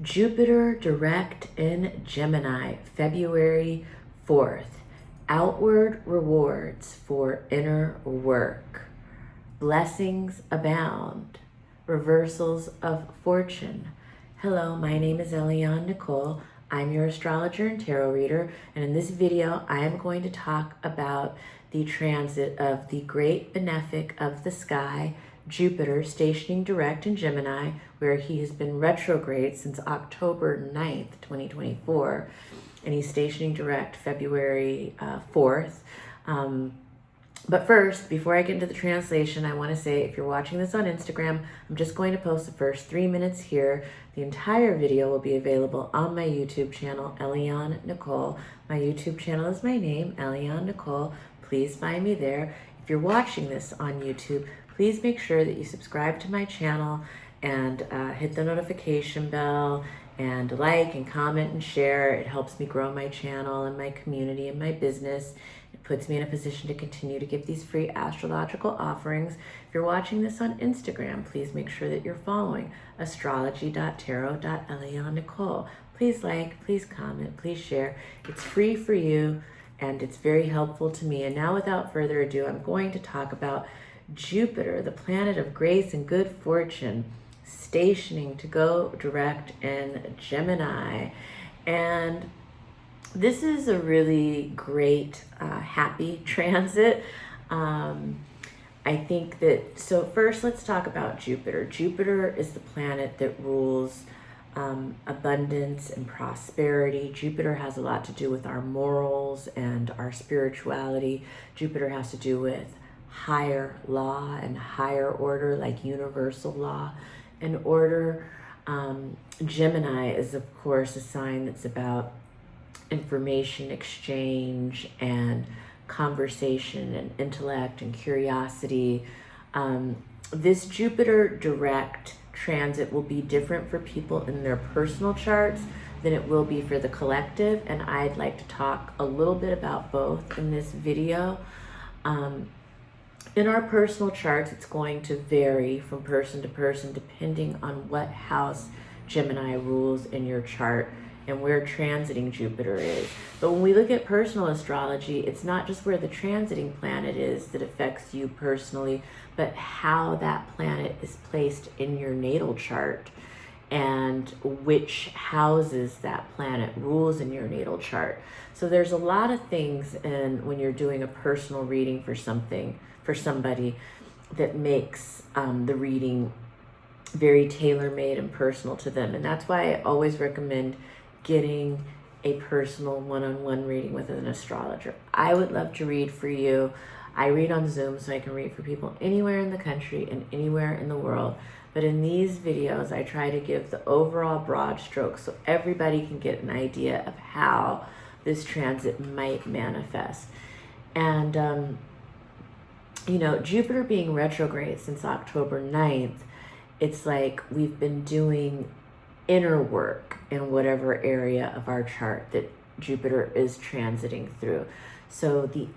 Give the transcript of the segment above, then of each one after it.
Jupiter direct in Gemini, February 4th. Outward rewards for inner work. Blessings abound. Reversals of fortune. Hello, my name is Eliane Nicole. I'm your astrologer and tarot reader, and in this video, I am going to talk about the transit of the great benefic of the sky, Jupiter, stationing direct in Gemini, where he has been retrograde since October 9th, 2024, and he's stationing direct February 4th. But first, before I get into the translation, I want to say if you're watching this on Instagram, I'm just going to post the first 3 minutes here. The entire video will be available on my YouTube channel, Eliane Nicole. My YouTube channel is my name, Eliane Nicole. Please find me there. If you're watching this on YouTube, please make sure that you subscribe to my channel and hit the notification bell and like and comment and share. It helps me grow my channel and my community and my business. It puts me in a position to continue to give these free astrological offerings. If you're watching this on Instagram, please make sure that you're following astrology.tarot.Eliane Nicole. Please like, please comment, please share. It's free for you and it's very helpful to me. And now without further ado, I'm going to talk about Jupiter, the planet of grace and good fortune, stationing to go direct in Gemini. And this is a really great, happy transit. I think that, so first let's talk about Jupiter. Jupiter is the planet that rules abundance and prosperity. Jupiter has a lot to do with our morals and our spirituality. Jupiter has to do with higher law and higher order, like universal law and order. Gemini is, of course, a sign that's about information exchange and conversation and intellect and curiosity. This Jupiter direct transit will be different for people in their personal charts than it will be for the collective, and I'd like to talk a little bit about both in this video. In our personal charts, it's going to vary from person to person depending on what house Gemini rules in your chart and where transiting Jupiter is. But when we look at personal astrology, it's not just where the transiting planet is that affects you personally, but how that planet is placed in your natal chart and which houses that planet rules in your natal chart. So there's a lot of things when you're doing a personal reading for somebody that makes the reading very tailor-made and personal to them. And that's why I always recommend getting a personal one-on-one reading with an astrologer. I would love to read for you. I read on Zoom, so I can read for people anywhere in the country and anywhere in the world. But in these videos, I try to give the overall broad strokes so everybody can get an idea of how this transit might manifest. And, you know, Jupiter being retrograde since October 9th, it's like we've been doing inner work in whatever area of our chart that Jupiter is transiting through. So the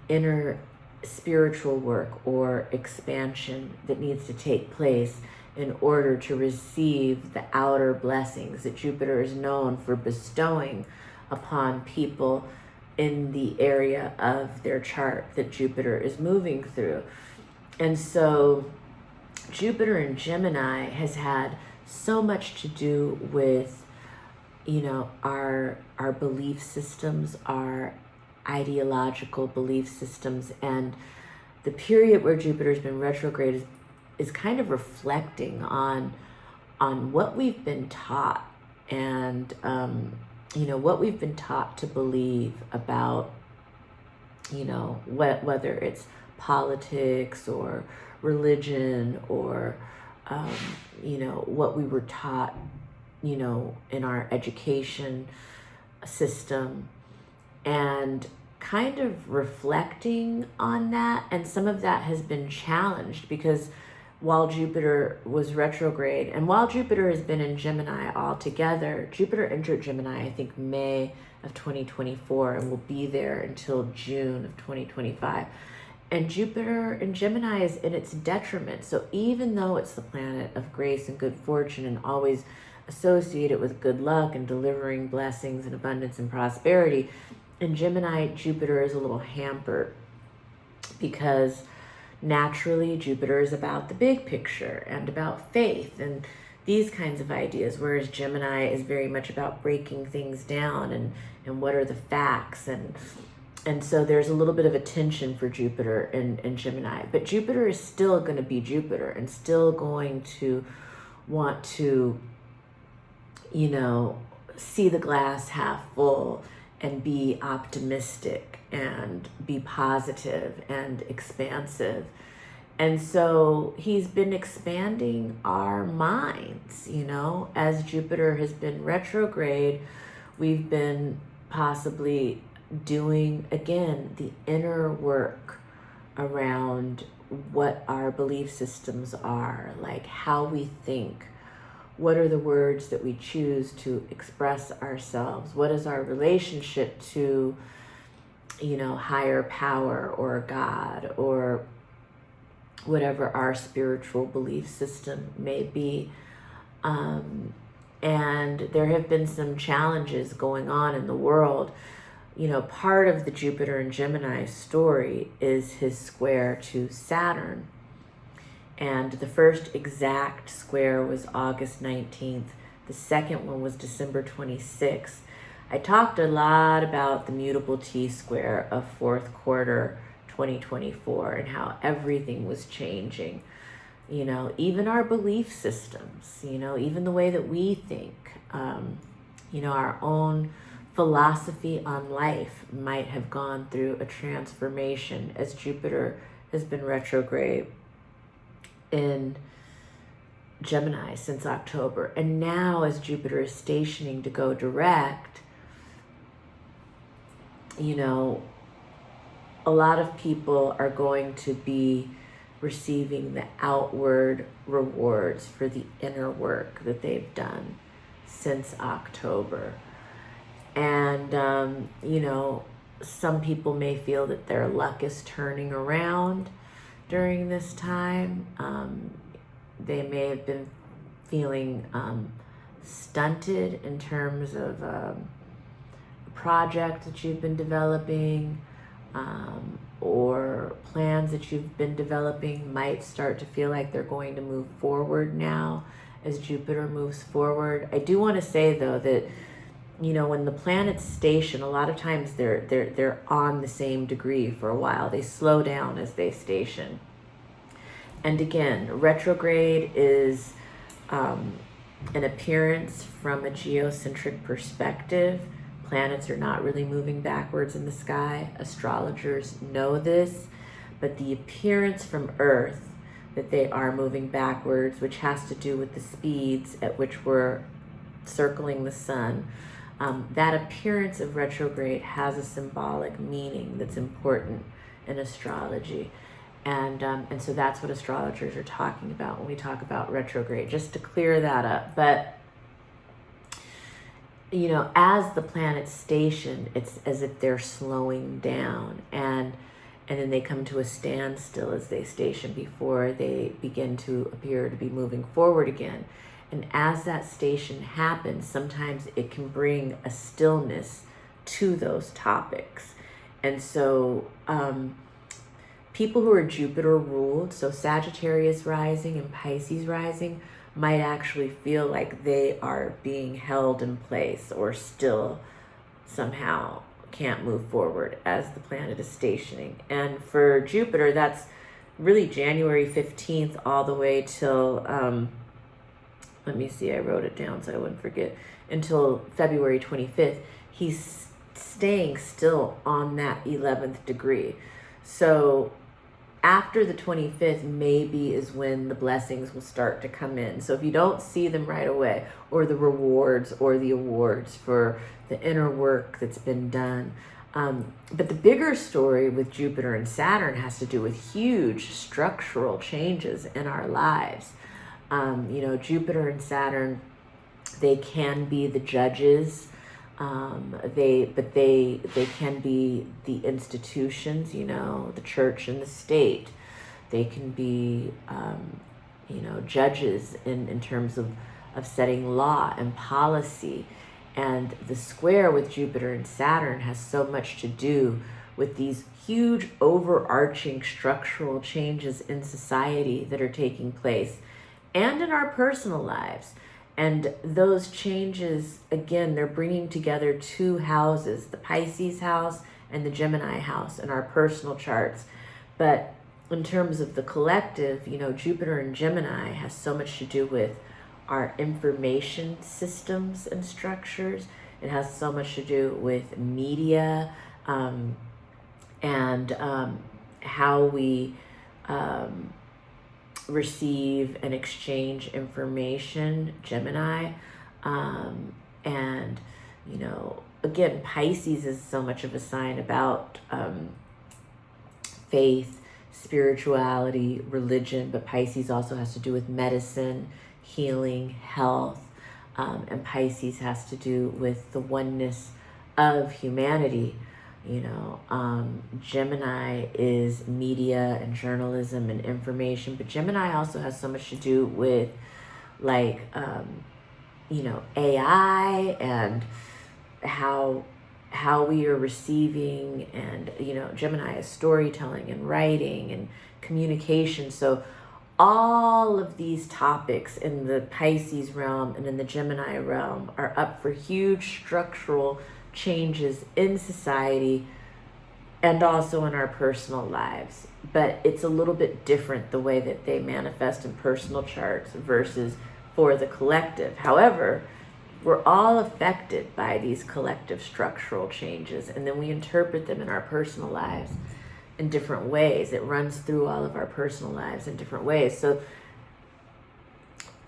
inner spiritual work or expansion that needs to take place in order to receive the outer blessings that Jupiter is known for bestowing upon people in the area of their chart that Jupiter is moving through. And so Jupiter in Gemini has had so much to do with, you know, our belief systems, our ideological belief systems, and the period where Jupiter's been retrograde is kind of reflecting on what we've been taught and you know, what we've been taught to believe about, you know, whether it's politics or religion or you know, what we were taught, you know, in our education system, and kind of reflecting on that. And some of that has been challenged because while Jupiter was retrograde and while Jupiter has been in Gemini altogether, Jupiter entered Gemini, I think, May of 2024 and will be there until June of 2025. And Jupiter in Gemini is in its detriment. So even though it's the planet of grace and good fortune and always associated with good luck and delivering blessings and abundance and prosperity. In Gemini, Jupiter is a little hampered because naturally Jupiter is about the big picture and about faith and these kinds of ideas, whereas Gemini is very much about breaking things down and what are the facts. And so there's a little bit of a tension for Jupiter in Gemini. But Jupiter is still going to be Jupiter and still going to want to, see the glass half full and be optimistic and be positive and expansive. And so he's been expanding our minds, as Jupiter has been retrograde. We've been possibly doing, again, the inner work around what our belief systems are, like how we think, what are the words that we choose to express ourselves, what is our relationship to, higher power or God or whatever our spiritual belief system may be. And there have been some challenges going on in the world. Part of the Jupiter and Gemini story is his square to Saturn. And the first exact square was August 19th. The second one was December 26th. I talked a lot about the mutable T-square of fourth quarter 2024 and how everything was changing. Even our belief systems, even the way that we think, our own philosophy on life might have gone through a transformation as Jupiter has been retrograde in Gemini since October. And now as Jupiter is stationing to go direct, a lot of people are going to be receiving the outward rewards for the inner work that they've done since October. And, some people may feel that their luck is turning around during this time. They may have been feeling stunted in terms of a project that you've been developing, or plans that you've been developing might start to feel like they're going to move forward now as Jupiter moves forward. I do want to say though that when the planets station, a lot of times they're on the same degree for a while. They slow down as they station. And again, retrograde is an appearance from a geocentric perspective. Planets are not really moving backwards in the sky. Astrologers know this, but the appearance from Earth that they are moving backwards, which has to do with the speeds at which we're circling the sun, that appearance of retrograde has a symbolic meaning that's important in astrology. And so that's what astrologers are talking about when we talk about retrograde, just to clear that up. But as the planets station, it's as if they're slowing down, and then they come to a standstill as they station before they begin to appear to be moving forward again. And as that station happens, sometimes it can bring a stillness to those topics. And so people who are Jupiter ruled, so Sagittarius rising and Pisces rising, might actually feel like they are being held in place or still somehow can't move forward as the planet is stationing. And for Jupiter, that's really January 15th all the way till, let me see, I wrote it down so I wouldn't forget, until February 25th. He's staying still on that 11th degree. So after the 25th maybe is when the blessings will start to come in. So if you don't see them right away, or the rewards or the awards for the inner work that's been done. But the bigger story with Jupiter and Saturn has to do with huge structural changes in our lives. Jupiter and Saturn, they can be the judges. They can be the institutions, the church and the state. They can be, judges in terms of of setting law and policy. And the square with Jupiter and Saturn has so much to do with these huge overarching structural changes in society that are taking place and in our personal lives. And those changes, again, they're bringing together two houses, the Pisces house and the Gemini house in our personal charts. But in terms of the collective, you know, Jupiter and Gemini has so much to do with our information systems and structures. It has so much to do with media, and how we receive and exchange information, Gemini. And, you know, again, Pisces is so much of a sign about faith, spirituality, religion, but Pisces also has to do with medicine, healing, health, and Pisces has to do with the oneness of humanity. You know, Gemini is media and journalism and information, but Gemini also has so much to do with, like, you know, AI and how we are receiving, and, you know, Gemini is storytelling and writing and communication. So all of these topics in the Pisces realm and in the Gemini realm are up for huge structural changes in society and also in our personal lives. But it's a little bit different the way that they manifest in personal charts versus for the collective. However, we're all affected by these collective structural changes, and then we interpret them in our personal lives in different ways. It runs through all of our personal lives in different ways. So,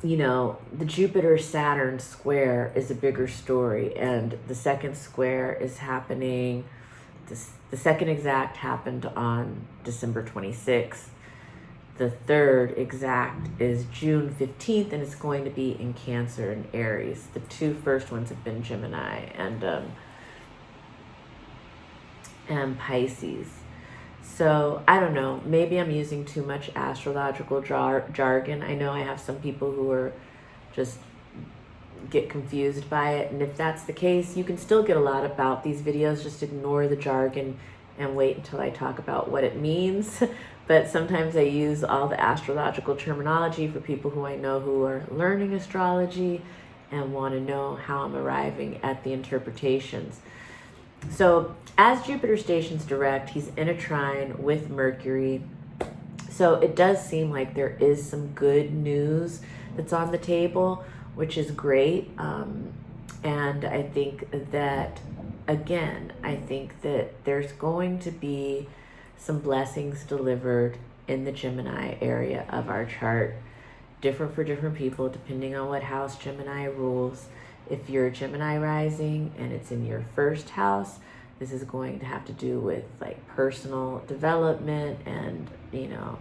you know, the Jupiter-Saturn square is a bigger story, and the second square is happening, the second exact happened on December 26th. The third exact is June 15th, and it's going to be in Cancer and Aries. The two first ones have been Gemini and Pisces. So I don't know, maybe I'm using too much astrological jargon. I know I have some people who are just get confused by it. And if that's the case, you can still get a lot about these videos. Just ignore the jargon and wait until I talk about what it means. But sometimes I use all the astrological terminology for people who I know who are learning astrology and want to know how I'm arriving at the interpretations. So as Jupiter stations direct, he's in a trine with Mercury. So it does seem like there is some good news that's on the table, which is great. And I think that, again, I think that there's going to be some blessings delivered in the Gemini area of our chart, different for different people, depending on what house Gemini rules. If you're a Gemini rising and it's in your first house, this is going to have to do with like personal development and, you know,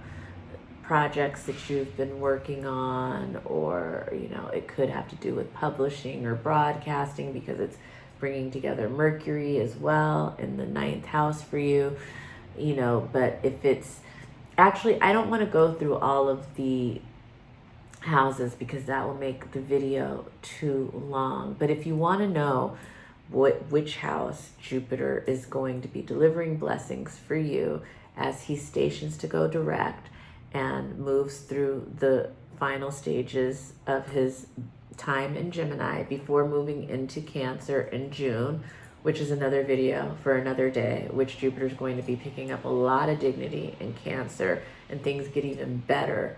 projects that you've been working on, or, you know, it could have to do with publishing or broadcasting because it's bringing together Mercury as well in the 9th house for you, you know. But if it's actually, I don't want to go through all of the houses because that will make the video too long. But if you want to know which house Jupiter is going to be delivering blessings for you as he stations to go direct and moves through the final stages of his time in Gemini before moving into Cancer in June, which is another video for another day, which Jupiter is going to be picking up a lot of dignity in Cancer and things get even better.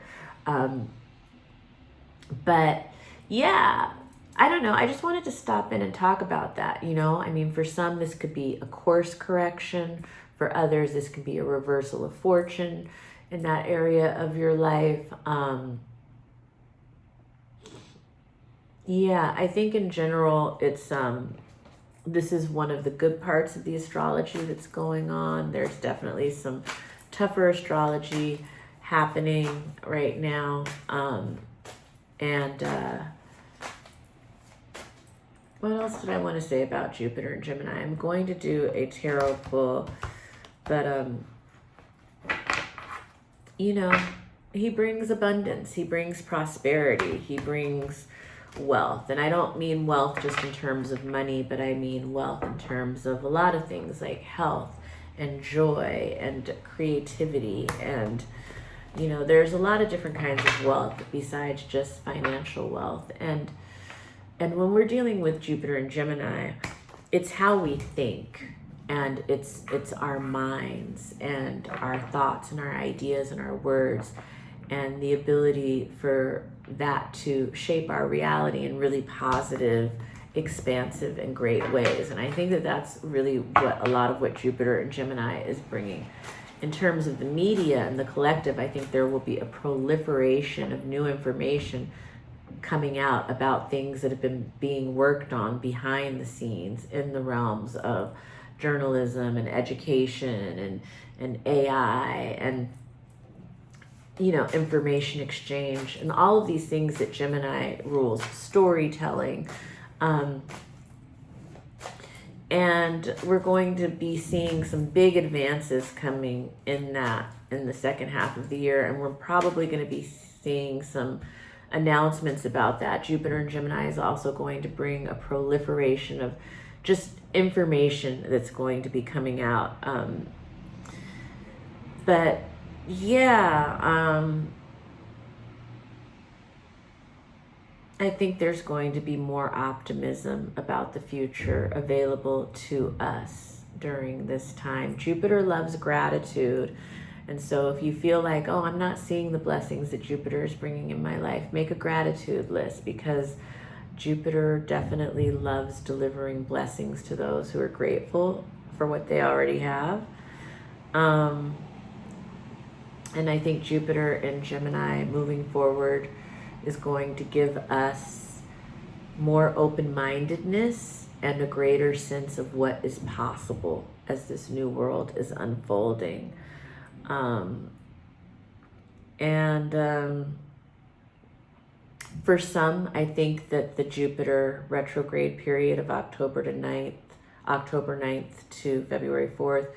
But yeah, I don't know. I just wanted to stop in and talk about that. You know, I mean, for some, this could be a course correction. For others, this could be a reversal of fortune in that area of your life. Yeah, I think in general, it's this is one of the good parts of the astrology that's going on. There's definitely some tougher astrology happening right now. What else did I want to say about Jupiter and Gemini? I'm going to do a tarot pull, but you know, he brings abundance, he brings prosperity, he brings wealth. And I don't mean wealth just in terms of money, but I mean wealth in terms of a lot of things like health and joy and creativity. And, you know, there's a lot of different kinds of wealth besides just financial wealth. And when we're dealing with Jupiter and Gemini, it's how we think, and it's our minds and our thoughts and our ideas and our words, and the ability for that to shape our reality in really positive, expansive, and great ways. And I think that that's really what a lot of what Jupiter and Gemini is bringing. In terms of the media and the collective, I think there will be a proliferation of new information coming out about things that have been being worked on behind the scenes in the realms of journalism and education and AI and, you know, information exchange and all of these things that Gemini rules, storytelling. And we're going to be seeing some big advances coming in the second half of the year. And we're probably going to be seeing some announcements about that. Jupiter and Gemini is also going to bring a proliferation of just information that's going to be coming out. But yeah, I think there's going to be more optimism about the future available to us during this time. Jupiter loves gratitude. And so if you feel like, oh, I'm not seeing the blessings that Jupiter is bringing in my life, make a gratitude list, because Jupiter definitely loves delivering blessings to those who are grateful for what they already have. And I think Jupiter and Gemini moving forward is going to give us more open-mindedness and a greater sense of what is possible as this new world is unfolding. For some, I think that the Jupiter retrograde period of October 9th to February 4th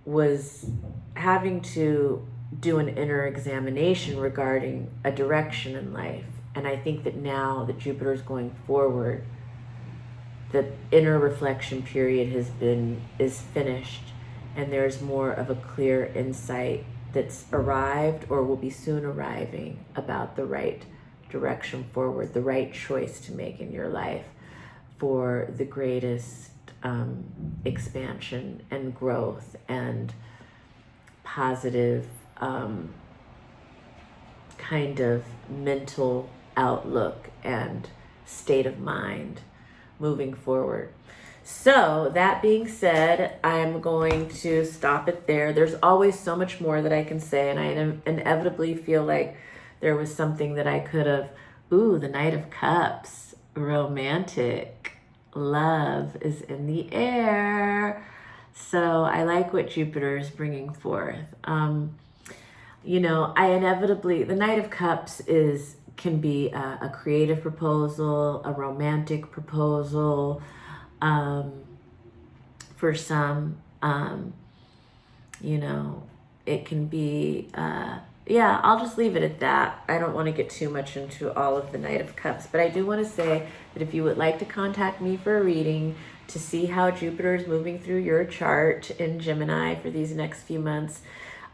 was having to do an inner examination regarding a direction in life. And I think that now that Jupiter is going forward, the inner reflection period is finished, and there's more of a clear insight that's arrived or will be soon arriving about the right direction forward, the right choice to make in your life for the greatest expansion and growth and positive kind of mental outlook and state of mind moving forward. So that being said, I'm going to stop it there. There's always so much more that I can say, and I inevitably feel like there was something that I could have, the Knight of Cups, romantic, love is in the air. So I like what Jupiter is bringing forth. You know, the Knight of Cups can be a creative proposal, a romantic proposal. For some, you know, it can be, I'll just leave it at that. I don't want to get too much into all of the Knight of Cups, but I do want to say that if you would like to contact me for a reading to see how Jupiter is moving through your chart in Gemini for these next few months,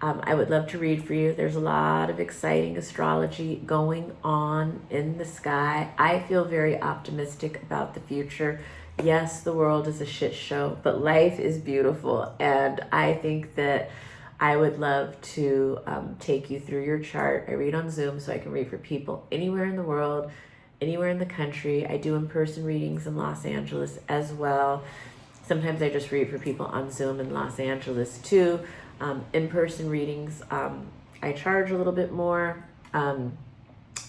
I would love to read for you. There's a lot of exciting astrology going on in the sky. I feel very optimistic about the future. Yes, the world is a shit show, but life is beautiful. And I think that I would love to take you through your chart. I read on Zoom, so I can read for people anywhere in the world, anywhere in the country. I do in-person readings in Los Angeles as well. Sometimes I just read for people on Zoom in Los Angeles too. In-person readings, I charge a little bit more.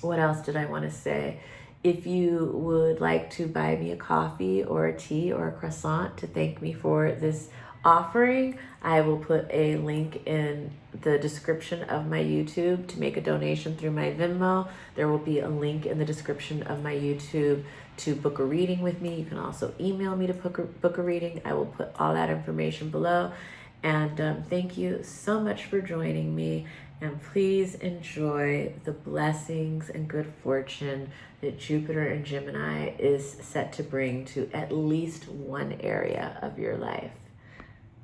What else did I want to say? If you would like to buy me a coffee or a tea or a croissant to thank me for this offering, I will put a link in the description of my YouTube to make a donation through my Venmo. There will be a link in the description of my YouTube to book a reading with me. You can also email me to book a reading. I will put all that information below. And thank you so much for joining me. And please enjoy the blessings and good fortune that Jupiter and Gemini is set to bring to at least one area of your life.